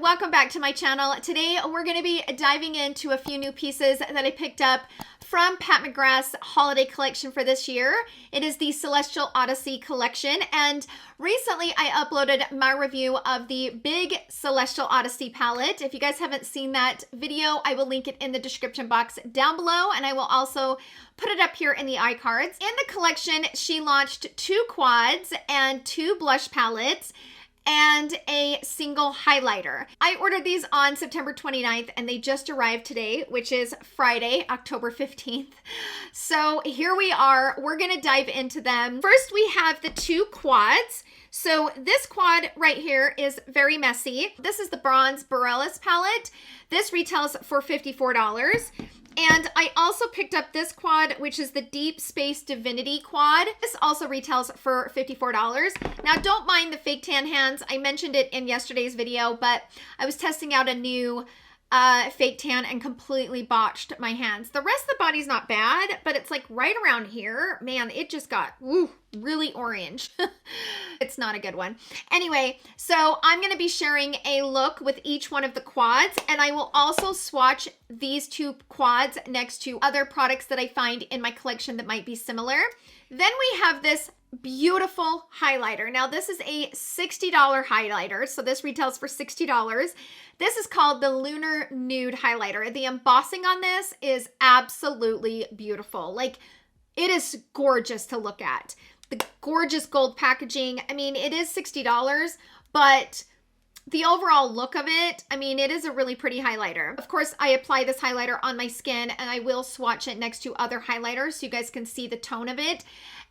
welcome back to my channel. Today we're going to be diving into a few new pieces that I picked up from Pat McGrath's holiday collection for this year. It is the Celestial Odyssey collection, and recently I uploaded my review of the big Celestial Odyssey palette. If you guys haven't seen that video, I will link it in the description box down below, and I will also put it up here in the iCards. In the collection, she launched 2 quads and 2 blush palettes and a single highlighter. I ordered these on September 29th and they just arrived today, which is Friday, October 15th. So here we are, we're gonna dive into them. First, we have the 2 quads. So this quad right here is very messy. This is the Bronze Borealis palette. This retails for $54. And I also picked up this quad, which is the Deep Space Divinity quad. This also retails for $54. Now, don't mind the fake tan hands. I mentioned it in yesterday's video, but I was testing out a new fake tan and completely botched my hands. The rest of the body's not bad, but it's like right around here. Man, it just got really orange. It's not a good one. Anyway, so I'm going to be sharing a look with each one of the quads, and I will also swatch these 2 quads next to other products that I find in my collection that might be similar. Then we have this beautiful highlighter. Now, this is a $60 highlighter, so this retails for $60. This is called the Lunar Nude Highlighter. The embossing on this is absolutely beautiful. Like, it is gorgeous to look at. The gorgeous gold packaging. I mean, it is $60, but the overall look of it, I mean, it is a really pretty highlighter. Of course, I apply this highlighter on my skin, and I will swatch it next to other highlighters so you guys can see the tone of it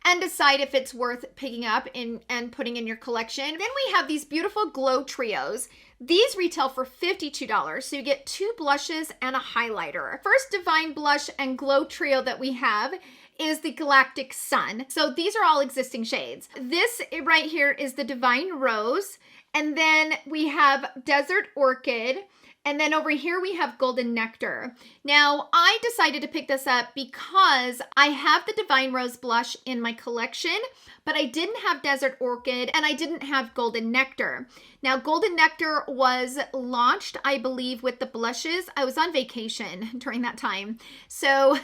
and decide if it's worth picking up and putting in your collection. Then we have these beautiful glow trios. These retail for $52, so you get 2 blushes and a highlighter. First Divine Blush and Glow trio that we have is the Galactic Sun. So these are all existing shades. This right here is the Divine Rose, and then we have Desert Orchid, and then over here we have Golden Nectar. Now, I decided to pick this up because I have the Divine Rose blush in my collection, but I didn't have Desert Orchid and I didn't have Golden Nectar. Now, Golden Nectar was launched, I believe, with the blushes. I was on vacation during that time. So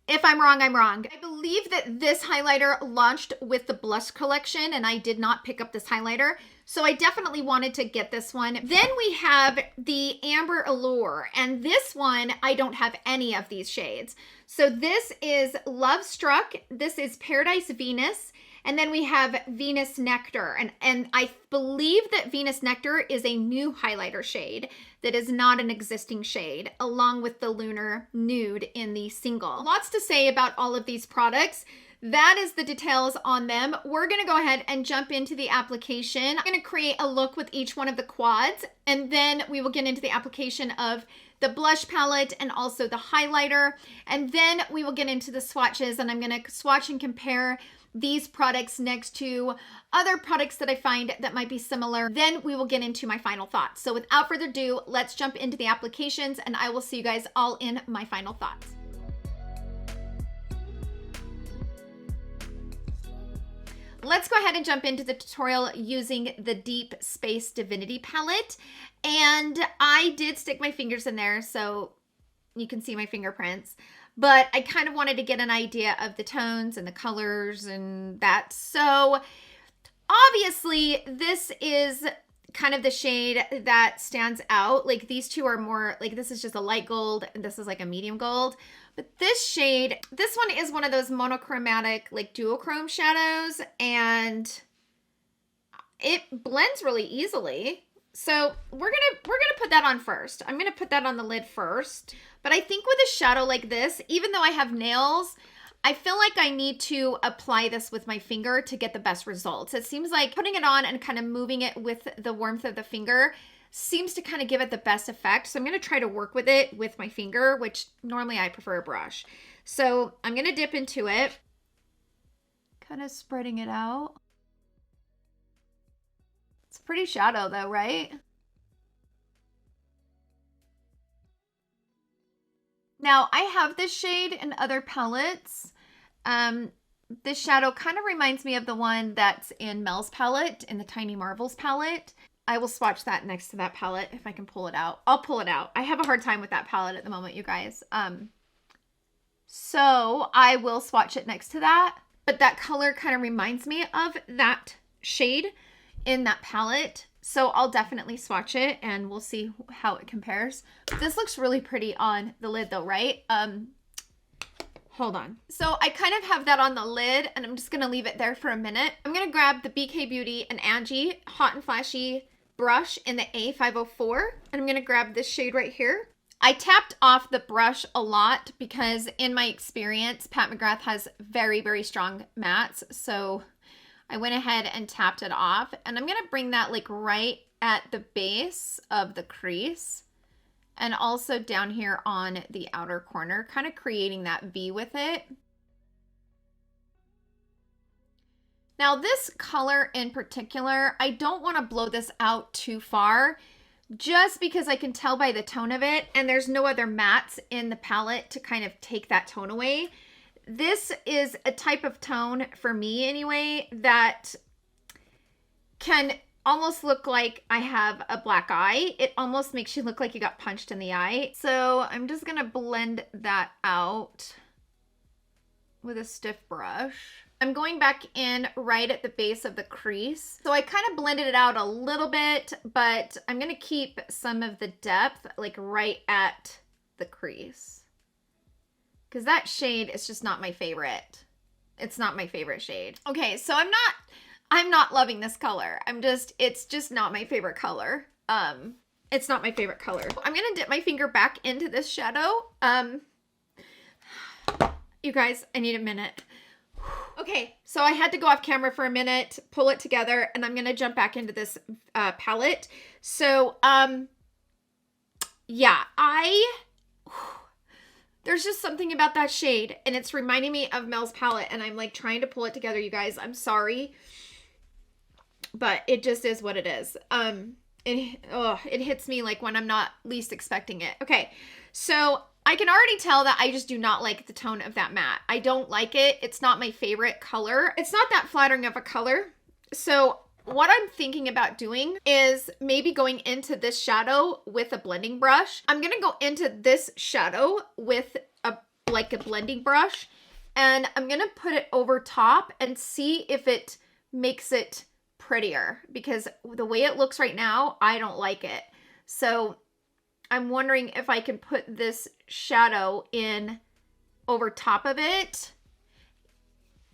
if I'm wrong, I'm wrong. I believe that this highlighter launched with the blush collection and I did not pick up this highlighter. So I definitely wanted to get this one. Then we have the Amber Allure, and this one, I don't have any of these shades. So this is Love Struck, this is Paradise Venus, and then we have Venus Nectar. And I believe that Venus Nectar is a new highlighter shade that is not an existing shade, along with the Lunar Nude in the single. Lots to say about all of these products. That is the details on them. We're gonna go ahead and jump into the application. I'm gonna create a look with each one of the quads, and then we will get into the application of the blush palette and also the highlighter. And then we will get into the swatches, and I'm gonna swatch and compare these products next to other products that I find that might be similar. Then we will get into my final thoughts. So without further ado, let's jump into the applications, and I will see you guys all in my final thoughts. Let's go ahead and jump into the tutorial using the Deep Space Divinity palette. And I did stick my fingers in there so you can see my fingerprints, but I kind of wanted to get an idea of the tones and the colors and that. So obviously this is kind of the shade that stands out. Like, these 2 are more like, this is just a light gold and this is like a medium gold. But this shade, this one is one of those monochromatic, like duochrome shadows, and it blends really easily. So we're gonna put that on first. I'm gonna put that on the lid first. But I think with a shadow like this, even though I have nails, I feel like I need to apply this with my finger to get the best results. It seems like putting it on and kind of moving it with the warmth of the finger seems to kind of give it the best effect. So I'm going to try to work with it with my finger, which normally I prefer a brush. So I'm going to dip into it, kind of spreading it out. It's a pretty shadow though, right? Now, I have this shade in other palettes. This shadow kind of reminds me of the one that's in Mel's palette, in the Tiny Marvels palette. I will swatch that next to that palette if I can pull it out. I'll pull it out. I have a hard time with that palette at the moment, you guys. So I will swatch it next to that. But that color kind of reminds me of that shade in that palette. So I'll definitely swatch it and we'll see how it compares. This looks really pretty on the lid though, right? Hold on. So I kind of have that on the lid and I'm just going to leave it there for a minute. I'm going to grab the BK Beauty and Angie Hot and Flashy brush in the A504. And I'm going to grab this shade right here. I tapped off the brush a lot because in my experience, Pat McGrath has very, very strong mattes. So I went ahead and tapped it off. And I'm going to bring that like right at the base of the crease. And also down here on the outer corner, kind of creating that V with it. Now this color in particular, I don't want to blow this out too far just because I can tell by the tone of it and there's no other mattes in the palette to kind of take that tone away. This is a type of tone for me anyway that can almost look like I have a black eye. It almost makes you look like you got punched in the eye. So I'm just gonna blend that out with a stiff brush. I'm going back in right at the base of the crease. So I kind of blended it out a little bit, but I'm gonna keep some of the depth like right at the crease. Because that shade is just not my favorite. It's not my favorite shade. Okay, so I'm not loving this color. It's just not my favorite color. It's not my favorite color. I'm gonna dip my finger back into this shadow. You guys, I need a minute. Okay, so I had to go off camera for a minute, pull it together, and I'm gonna jump back into this palette. So, yeah, there's just something about that shade, and it's reminding me of Mel's palette, and I'm like trying to pull it together, you guys. I'm sorry. But it just is what it is. It hits me like when I'm not least expecting it. Okay, so I can already tell that I just do not like the tone of that matte. I don't like it. It's not my favorite color. It's not that flattering of a color. So what I'm thinking about doing is maybe going into this shadow with a blending brush. I'm gonna go into this shadow with a blending brush, and I'm gonna put it over top and see if it makes it prettier, because the way it looks right now, I don't like it. So I'm wondering if I can put this shadow in over top of it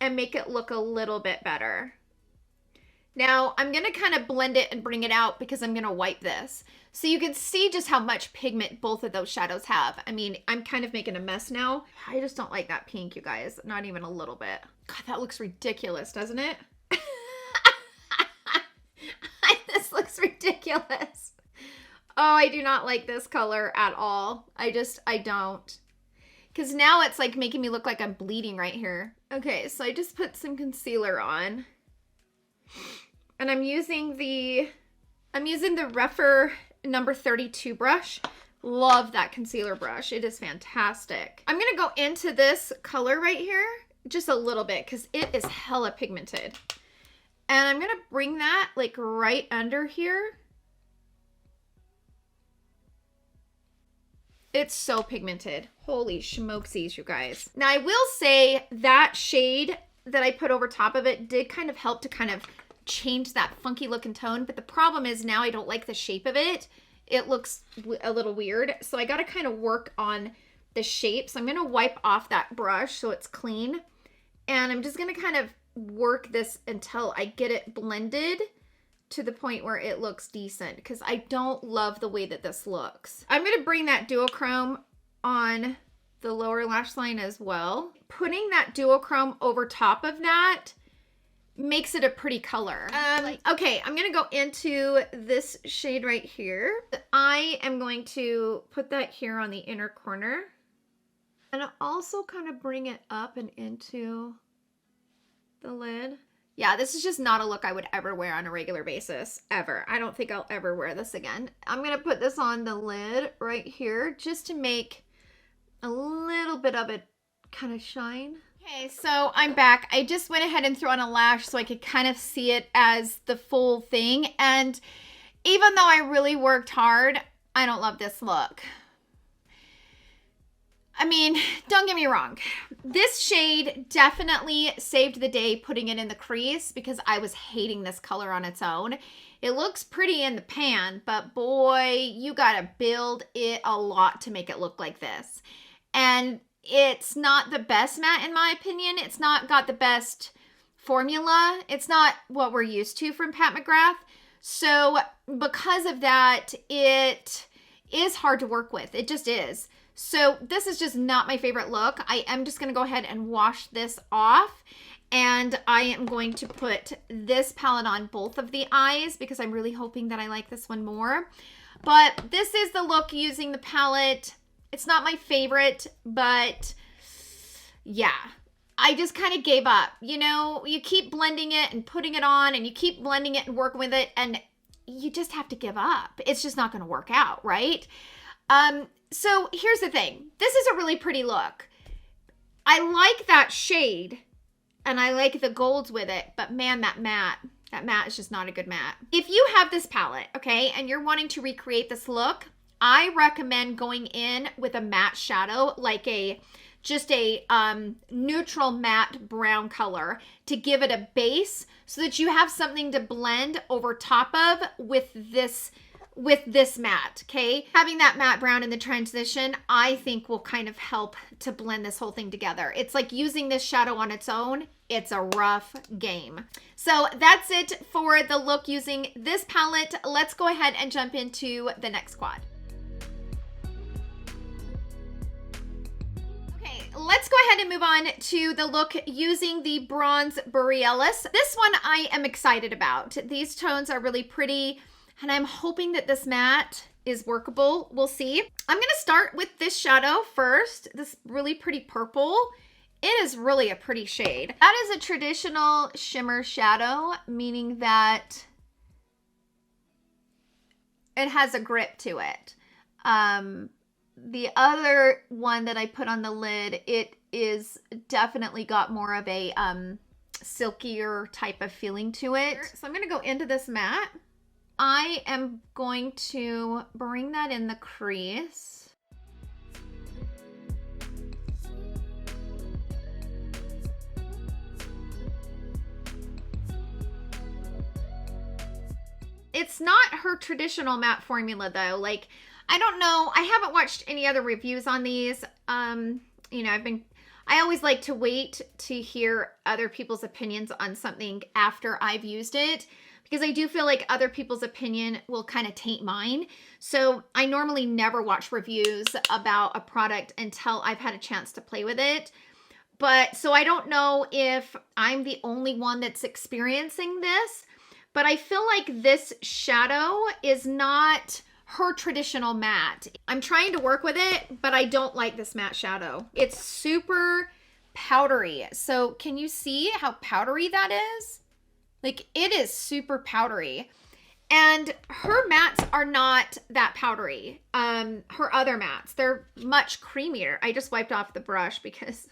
and make it look a little bit better. Now I'm going to kind of blend it and bring it out because I'm going to wipe this. So you can see just how much pigment both of those shadows have. I mean, I'm kind of making a mess now. I just don't like that pink, you guys. Not even a little bit. God, that looks ridiculous, doesn't it? This looks ridiculous. Oh, I do not like this color at all. I don't. Because now it's like making me look like I'm bleeding right here. Okay, so I just put some concealer on. And I'm using the Rephr number 32 brush. Love that concealer brush. It is fantastic. I'm going to go into this color right here just a little bit because it is hella pigmented. And I'm going to bring that like right under here. It's so pigmented. Holy schmokesies, you guys. Now I will say that shade that I put over top of it did kind of help to kind of change that funky looking tone. But the problem is now I don't like the shape of it. It looks a little weird. So I got to kind of work on the shape. So I'm going to wipe off that brush so it's clean. And I'm just going to kind of work this until I get it blended to the point where it looks decent, because I don't love the way that this looks. I'm going to bring that duochrome on the lower lash line as well. Putting that duochrome over top of that makes it a pretty color. Okay, I'm going to go into this shade right here. I am going to put that here on the inner corner and also kind of bring it up and into the lid. Yeah, this is just not a look I would ever wear on a regular basis, ever. I don't think I'll ever wear this again. I'm gonna put this on the lid right here just to make a little bit of it kind of shine. Okay, so I'm back. I just went ahead and threw on a lash so I could kind of see it as the full thing. And Even though I really worked hard, I don't love this look. I mean, don't get me wrong. This shade definitely saved the day putting it in the crease because I was hating this color on its own. It looks pretty in the pan, but boy, you gotta build it a lot to make it look like this. And it's not the best matte in my opinion. It's not got the best formula. It's not what we're used to from Pat McGrath. So because of that, it is hard to work with. It just is. So this is just not my favorite look. I am just going to go ahead and wash this off. And I am going to put this palette on both of the eyes because I'm really hoping that I like this one more. But this is the look using the palette. It's not my favorite, but yeah. I just kind of gave up. You know, you keep blending it and putting it on and you keep blending it and working with it and you just have to give up. It's just not going to work out, right? So here's the thing. This is a really pretty look. I like that shade and I like the golds with it, but man, that matte is just not a good matte. If you have this palette, okay, and you're wanting to recreate this look, I recommend going in with a matte shadow, like just a neutral matte brown color to give it a base so that you have something to blend over top of with this matte, okay? Having that matte brown in the transition, I think will kind of help to blend this whole thing together. It's like using this shadow on its own. It's a rough game. So that's it for the look using this palette. Let's go ahead and jump into the next quad. Let's go ahead and move on to the look using the bronze Borealis. This one I am excited about. These tones are really pretty and I'm hoping that this matte is workable. We'll see. I'm going to start with this shadow first. This really pretty purple. It is really a pretty shade. That is a traditional shimmer shadow, meaning that it has a grip to it. The other one that I put on the lid, it is definitely got more of a silkier type of feeling to it. So I'm going to go into this matte. I am going to bring that in the crease. It's not her traditional matte formula though. Like, I don't know. I haven't watched any other reviews on these. You know, I always like to wait to hear other people's opinions on something after I've used it because I do feel like other people's opinion will kind of taint mine. So I normally never watch reviews about a product until I've had a chance to play with it. But so I don't know if I'm the only one that's experiencing this, but I feel like this shadow is not her traditional matte. I'm trying to work with it, but I don't like this matte shadow. It's super powdery. So can you see how powdery that is? Like, it is super powdery. And her mattes are not that powdery. Her other mattes, they're much creamier. I just wiped off the brush because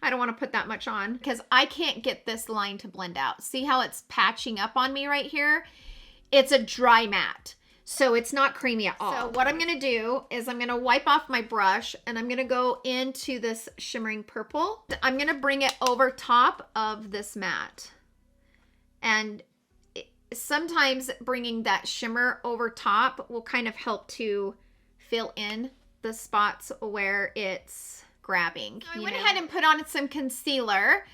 I don't want to put that much on because I can't get this line to blend out. See how it's patching up on me right here? It's a dry matte. So it's not creamy at all. So what I'm going to do is I'm going to wipe off my brush and I'm going to go into this shimmering purple. I'm going to bring it over top of this matte. And sometimes bringing that shimmer over top will kind of help to fill in the spots where it's grabbing. So I went ahead and put on some concealer.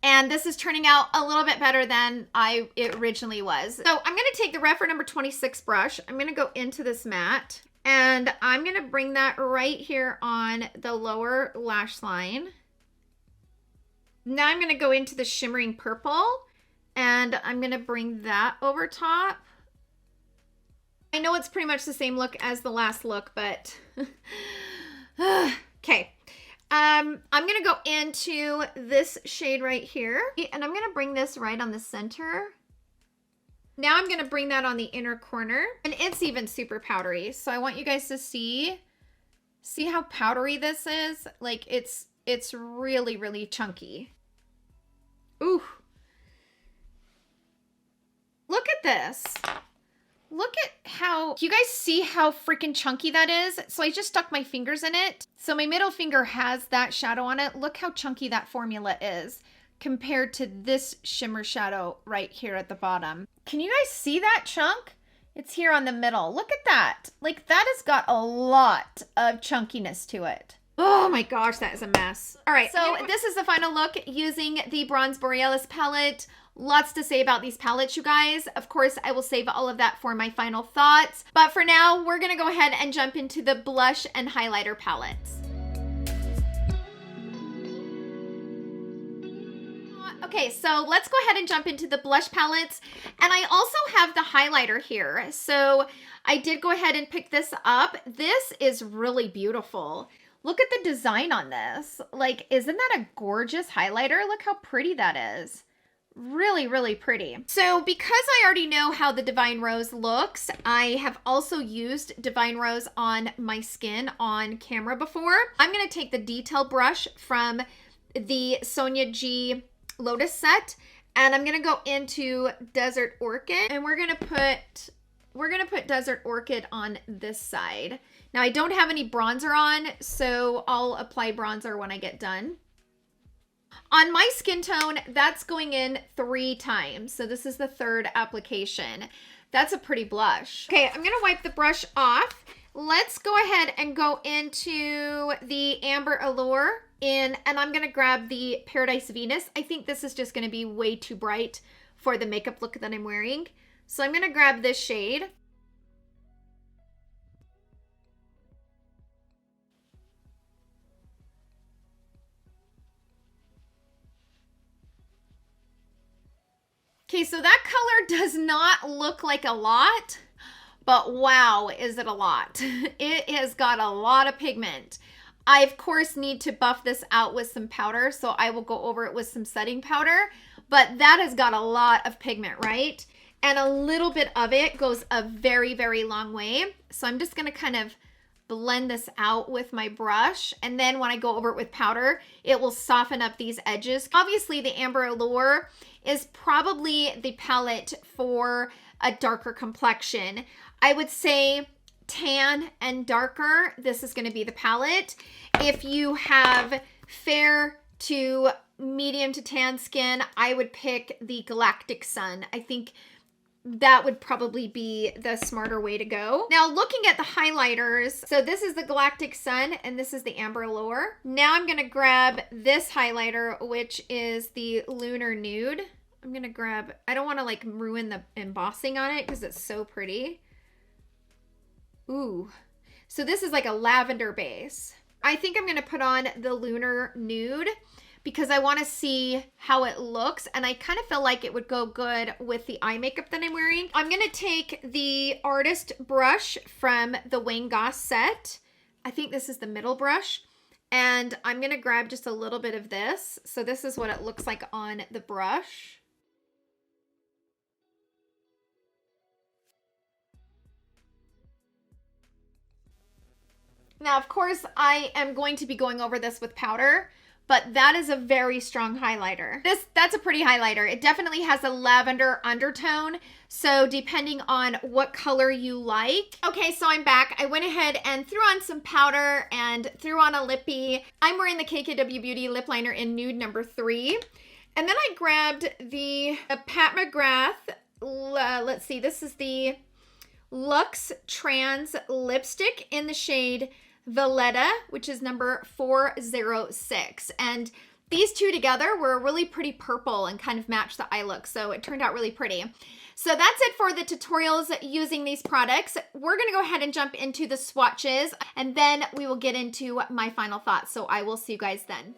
And this is turning out a little bit better than it originally was. So I'm going to take the Refer number 26 brush. I'm going to go into this matte. And I'm going to bring that right here on the lower lash line. Now I'm going to go into the shimmering purple. And I'm going to bring that over top. I know it's pretty much the same look as the last look, but okay. I'm going to go into this shade right here, and I'm going to bring this right on the center. Now I'm going to bring that on the inner corner, and it's even super powdery. So I want you guys to see how powdery this is. Like, it's really, really chunky. Ooh. Look at this. look at how, you guys see how freaking chunky that is? So I just stuck my fingers in it. So my middle finger has that shadow on it. Look how chunky that formula is compared to this shimmer shadow right here at the bottom. Can you guys see that chunk? It's here on the middle. Look at that. Like, that has got a lot of chunkiness to it. Oh my gosh, that is a mess. All right, so this is the final look using the Bronze Borealis palette. Lots to say about these palettes, you guys. Of course, I will save all of that for my final thoughts. But for now, we're gonna go ahead and jump into the blush and highlighter palettes. Okay, so let's go ahead and jump into the blush palettes. And I also have the highlighter here. So I did go ahead and pick this up. This is really beautiful. Look at the design on this. Like, isn't that a gorgeous highlighter? Look how pretty that is. Really, really pretty. So because I already know how the Divine Rose looks, I have also used Divine Rose on my skin on camera before. I'm going to take the detail brush from the Sonia G Lotus set, and I'm going to go into Desert Orchid, and we're going to put Desert Orchid on this side. Now, I don't have any bronzer on, so I'll apply bronzer when I get done. On my skin tone, that's going in 3 times. So this is the 3rd application. That's a pretty blush. Okay, I'm going to wipe the brush off. Let's go ahead and go into the Amber Allure and I'm going to grab the Paradise Venus. I think this is just going to be way too bright for the makeup look that I'm wearing. So I'm going to grab this shade. Okay, so that color does not look like a lot, but wow, is it a lot. It has got a lot of pigment. I, of course, need to buff this out with some powder, so I will go over it with some setting powder, but that has got a lot of pigment, right? And a little bit of it goes a very, very long way. So I'm just gonna kind of blend this out with my brush, and then when I go over it with powder, it will soften up these edges. Obviously, the Amber Allure is probably the palette for a darker complexion. I would say tan and darker, this is going to be the palette. If you have fair to medium to tan skin, I would pick the Galactic Sun. I think that would probably be the smarter way to go. Now, looking at the highlighters, so this is the Galactic Sun and this is the Amber Allure. Now I'm gonna grab this highlighter, which is the Lunar Nude. I'm gonna grab, I don't wanna like ruin the embossing on it because it's so pretty. Ooh, so this is like a lavender base. I think I'm gonna put on the Lunar Nude because I want to see how it looks, and I kind of feel like it would go good with the eye makeup that I'm wearing. I'm going to take the Artist brush from the Wayne Goss set. I think this is the middle brush, and I'm going to grab just a little bit of this. So this is what it looks like on the brush. Now, of course, I am going to be going over this with powder, but that is a very strong highlighter. That's a pretty highlighter. It definitely has a lavender undertone, so depending on what color you like. Okay, so I'm back. I went ahead and threw on some powder and threw on a lippy. I'm wearing the KKW Beauty lip liner in nude number 3. And then I grabbed the Pat McGrath, let's see, this is the Luxe Trans lipstick in the shade Valletta, which is number 406. And these two together were a really pretty purple and kind of matched the eye look. So it turned out really pretty. So that's it for the tutorials using these products. We're going to go ahead and jump into the swatches, and then we will get into my final thoughts. So I will see you guys then.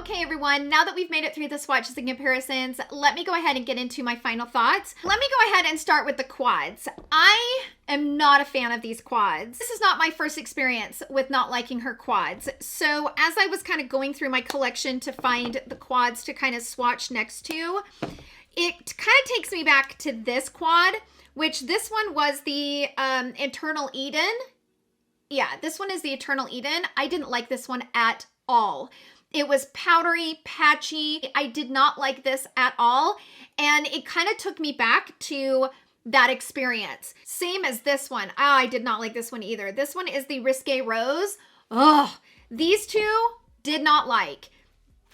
Okay, everyone, now that we've made it through the swatches and comparisons, let me go ahead and get into my final thoughts. Let me go ahead and start with the quads. I am not a fan of these quads. This is not my first experience with not liking her quads. So as I was kind of going through my collection to find the quads to kind of swatch next to, it kind of takes me back to this quad, which this one was the Eternal Eden. Yeah, this one is the Eternal Eden. I didn't like this one at all. It was powdery, patchy. I did not like this at all. And it kind of took me back to that experience. Same as this one. Oh, I did not like this one either. This one is the Risque Rose. Oh, these two did not like.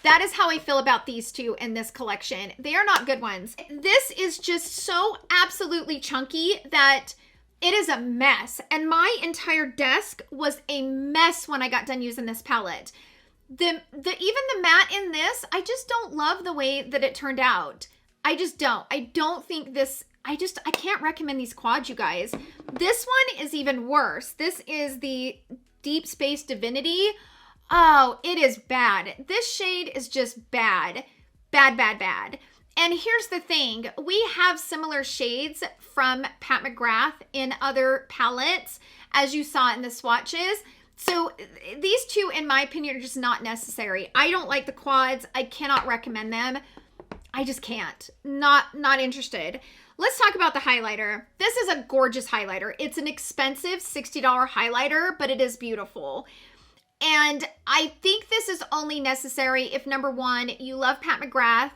That is how I feel about these two in this collection. They are not good ones. This is just so absolutely chunky that it is a mess. And my entire desk was a mess when I got done using this palette. Even the matte in this, I just don't love the way that it turned out. I just don't. I don't think this, I can't recommend these quads, you guys. This one is even worse. This is the Deep Space Divinity. Oh, it is bad. This shade is just bad. Bad, bad, bad. And here's the thing. We have similar shades from Pat McGrath in other palettes, as you saw in the swatches. So these two, in my opinion, are just not necessary. I don't like the quads. I cannot recommend them. I just can't. Not interested. Let's talk about the highlighter. This is a gorgeous highlighter. It's an expensive $60 highlighter, but it is beautiful. And I think this is only necessary if, number one, you love Pat McGrath,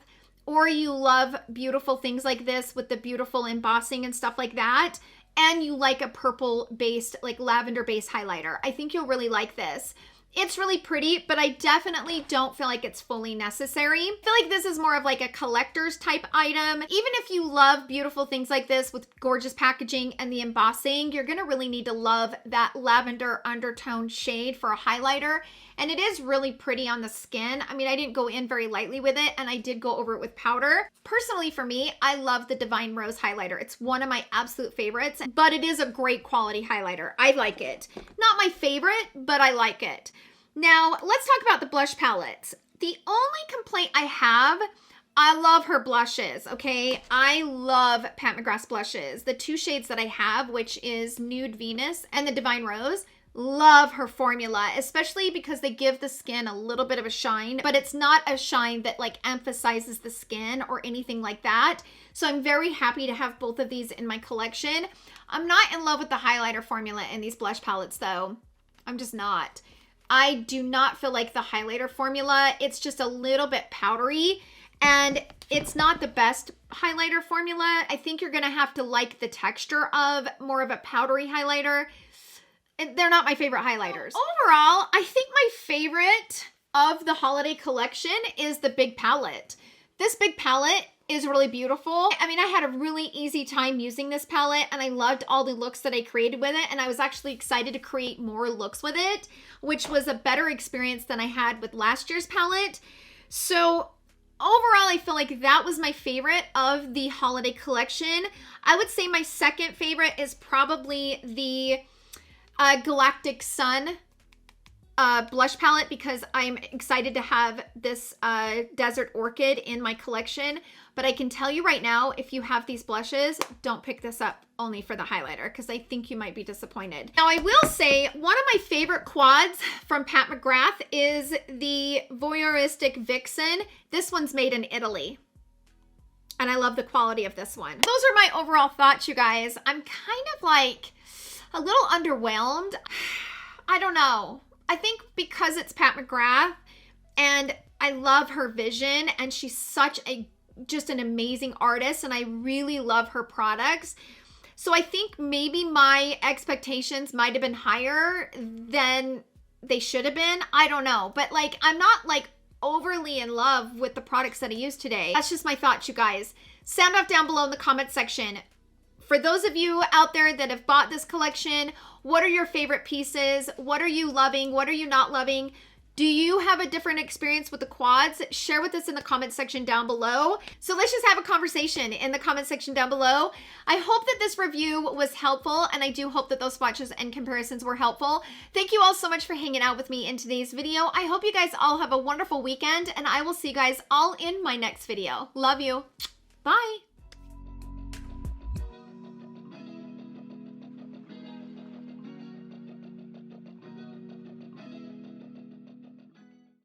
or you love beautiful things like this with the beautiful embossing and stuff like that, and you like a purple based, like lavender based highlighter. I think you'll really like this. It's really pretty, but I definitely don't feel like it's fully necessary. I feel like this is more of like a collector's type item. Even if you love beautiful things like this with gorgeous packaging and the embossing, you're gonna really need to love that lavender undertone shade for a highlighter. And it is really pretty on the skin. I mean, I didn't go in very lightly with it, and I did go over it with powder. Personally, for me, I love the Divine Rose highlighter. It's one of my absolute favorites, but it is a great quality highlighter. I like it. Not my favorite, but I like it. Now, let's talk about the blush palettes. The only complaint I have, I love her blushes, okay? I love Pat McGrath's blushes. The two shades that I have, which is Nude Venus and the Divine Rose, love her formula, especially because they give the skin a little bit of a shine, but it's not a shine that like emphasizes the skin or anything like that. So I'm very happy to have both of these in my collection. I'm not in love with the highlighter formula in these blush palettes though. I'm just not. I do not feel like the highlighter formula. It's just a little bit powdery, and it's not the best highlighter formula. I think you're gonna have to like the texture of more of a powdery highlighter. They're not my favorite highlighters. Overall, I think my favorite of the holiday collection is the big palette. This big palette is really beautiful. I mean, I had a really easy time using this palette, and I loved all the looks that I created with it, and I was actually excited to create more looks with it, which was a better experience than I had with last year's palette. So overall, I feel like that was my favorite of the holiday collection. I would say my second favorite is probably the Galactic Sun blush palette, because I'm excited to have this Desert Orchid in my collection. But I can tell you right now, if you have these blushes, don't pick this up only for the highlighter, because I think you might be disappointed. Now, I will say one of my favorite quads from Pat McGrath is the Voyeuristic Vixen. This one's made in Italy, and I love the quality of this one. Those are my overall thoughts, you guys. I'm kind of like a little underwhelmed. I don't know. I think because it's Pat McGrath and I love her vision, and she's such just an amazing artist, and I really love her products. So I think maybe my expectations might have been higher than they should have been. I don't know. But like, I'm not like overly in love with the products that I used today. That's just my thoughts, you guys. Sound off down below in the comment section. For those of you out there that have bought this collection, what are your favorite pieces? What are you loving? What are you not loving? Do you have a different experience with the quads? Share with us in the comment section down below. So let's just have a conversation in the comment section down below. I hope that this review was helpful, and I do hope that those swatches and comparisons were helpful. Thank you all so much for hanging out with me in today's video. I hope you guys all have a wonderful weekend, and I will see you guys all in my next video. Love you. Bye.